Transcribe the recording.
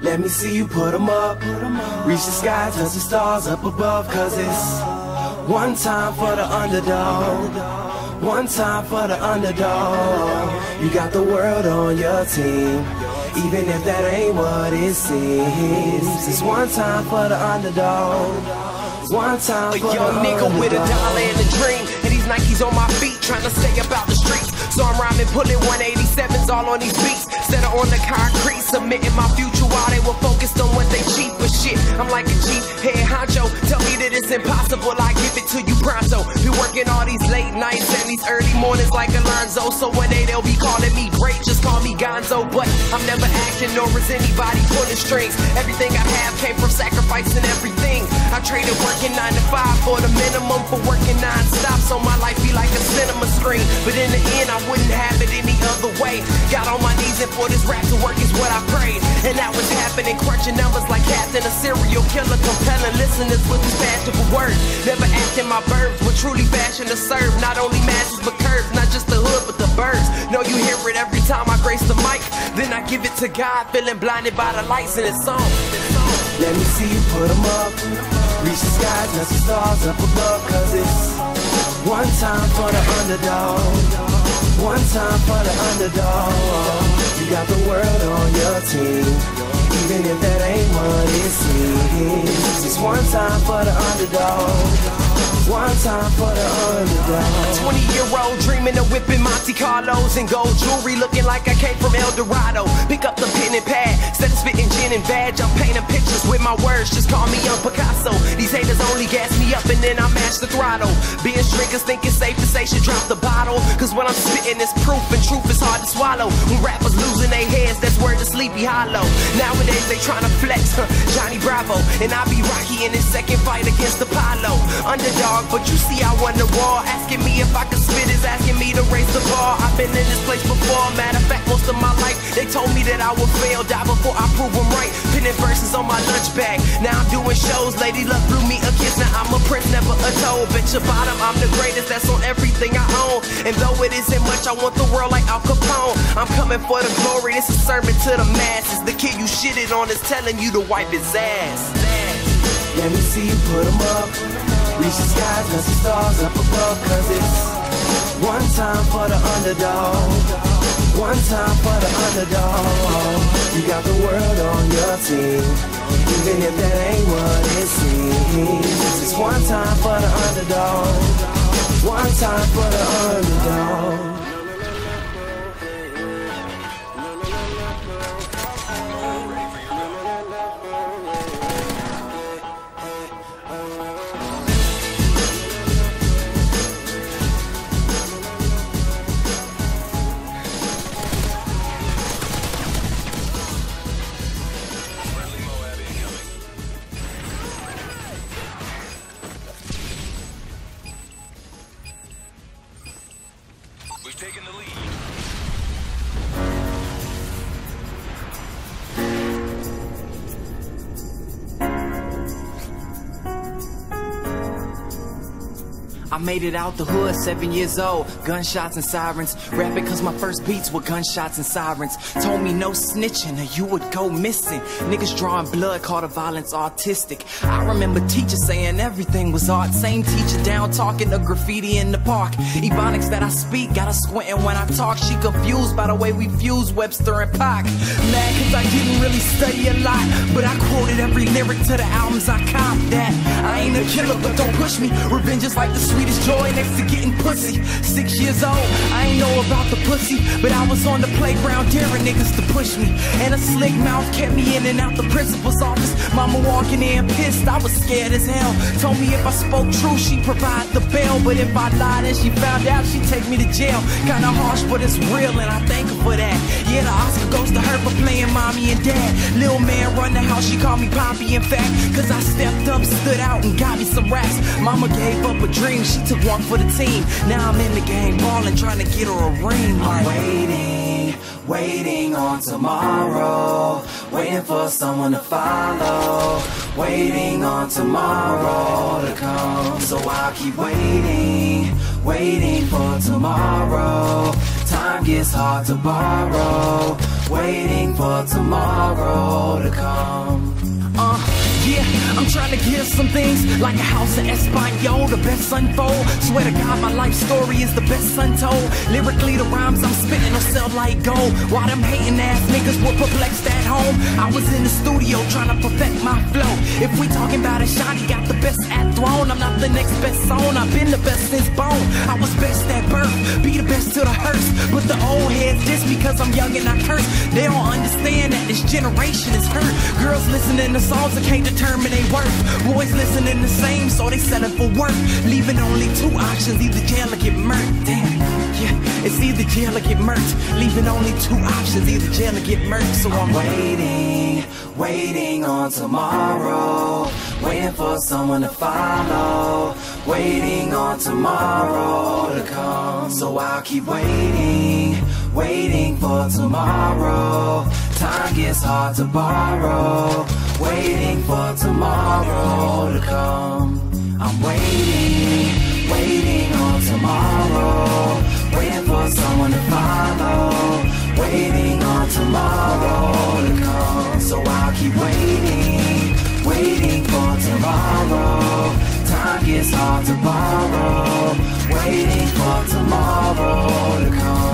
Let me see you put 'em up. Reach the sky, touch the stars up above. Cause it's one time for the underdog. One time for the underdog. You got the world on your team, even if that ain't what it seems. It's one time for the underdog. One time for the underdog. A young nigga with a dollar and a dream, and these Nikes on my feet, trying to stay about the streets. So I'm rhyming, pulling 187s all on these beats. Set her on the concrete, submitting my future while they were focused on what they cheap. But shit, I'm like a cheap head honcho. Tell me that it's impossible, I give it to you pronto. Been working all these late nights and these early mornings like Alonzo. So one day they'll be calling me great, just call me Gonzo. But I'm never acting, nor is anybody pulling strings. Everything I have came from sacrificing everything. I traded working 9 to 5 for the minimum for working non-stop. So my life be like a cinema screen. But in the end, I wouldn't have it any other way. Got on my knees and for this rap to work is what I prayed. And that was happening, crunching numbers like Captain, a serial killer, compelling listeners with these fashionable words. Never acting my verbs, but truly fashion to serve. Not only masses but curves, not just the hood but the birds. Know you hear it every time I grace the mic. Then I give it to God, feeling blinded by the lights in His song. Let me see you put 'em up. Reach the sky, touch the stars up above. Cause it's one time for the underdog. One time for the underdog. You got the world on your team, even if that ain't what it seems. It's one time for the underdog. One time for the underdog. 20-year-old dreaming of whipping Monte Carlos and gold jewelry, looking like I came from El Dorado. Pick up the pen and pad, instead of spitting gin and vag, I'm painting pictures with my words. Just call me Young Picasso. These haters only gas me up and then I mash the throttle. Being strickers think it's safe to say should drop the bottle. Cause when I'm spitting it's proof, and truth is hard to swallow. When rappers losing their heads, that's word to Sleepy Hollow. Nowadays they tryna flex, Johnny Bravo. And I be Rocky in his second fight against Apollo. Underdog, but you see I won the war. Asking me if I could spit is asking me to raise the bar. I've been in this place before, matter of fact most of my life. They told me that I would fail, die before I prove them right. Pinning verses on my lunch bag, now I'm doing shows. Lady Luck blew me a kiss, now I'm a prince, never a toad. Bet your bottom, I'm the greatest, that's on everything I own. And though it isn't much, I want the world like Al Capone. I'm coming for the glory, this is a sermon to the masses. The kid you shitted on is telling you to wipe his ass. Let me see you put 'em up. Reach the sky, touch the stars up above. Cause it's one time for the underdog. One time for the underdog. You got the world on your team, even if that ain't what it seems. It's one time for the underdog. One time for the underdog. Taking the lead. I made it out the hood, 7 years old. Gunshots and sirens. Rapping cause my first beats were gunshots and sirens. Told me no snitching or you would go missing. Niggas drawing blood, call the violence artistic. I remember teachers saying everything was art. Same teacher down talking to graffiti in the park. Ebonics that I speak, got her squinting when I talk. She confused by the way we fuse Webster and Pac. Mad cause I didn't really study a lot, but I quoted every lyric to the albums I copped that. I ain't a killer, but don't push me. Revenge is like the sweetest joy next to getting pussy. 6 years old, I ain't know about the pussy, but I was on the playground daring niggas to push me. And a slick mouth kept me in and out the principal's office. Mama walking in pissed, I was scared as hell. Told me if I spoke true, she'd provide the bail, but if I lied and she found out, she'd take me to jail. Kinda harsh, but it's real and I thank her for that. Yeah, the Oscar goes to her for playing mommy and dad. Lil man run the house, she called me Poppy in fact, cause I stepped up, stood out and got me some racks. Mama gave up a dream, she took one for the team. Now I'm in the game ballin', trying to get her a ring. I'm waiting on tomorrow, waiting for someone to follow, waiting on tomorrow to come. So I'll keep waiting for tomorrow. Time gets hard to borrow, waiting for tomorrow to come. Yeah, I'm trying to give some things like a house in Espanol, the best unfold. Swear to God, my life story is the best untold. Lyrically, the rhymes I'm spitting will sell like gold. While them hating ass niggas were perplexed at home, I was in the studio trying to perfect my flow. If we talking about it, Shotty got the best at throne. I'm not the next best song, I've been the best since bone. I was best at birth, be the best to the hearse. But the old heads diss because I'm young and I curse. They don't understand that this generation is hurt. Girls listening to songs that can't determine their worth. Boys listening the same, so they selling for work. Leaving only two options, either jail or get murked. Damn, yeah, it's either jail or get murked. Leaving only two options, either jail or get murked. So I'm waiting on tomorrow, waiting for someone to follow, waiting on tomorrow to come. So I'll keep waiting for tomorrow. Time gets hard to borrow, waiting for tomorrow to come. I'm waiting on tomorrow, waiting for someone to follow, waiting on tomorrow to come. So I'll keep waiting for tomorrow. Time gets hard to borrow, waiting for tomorrow to come.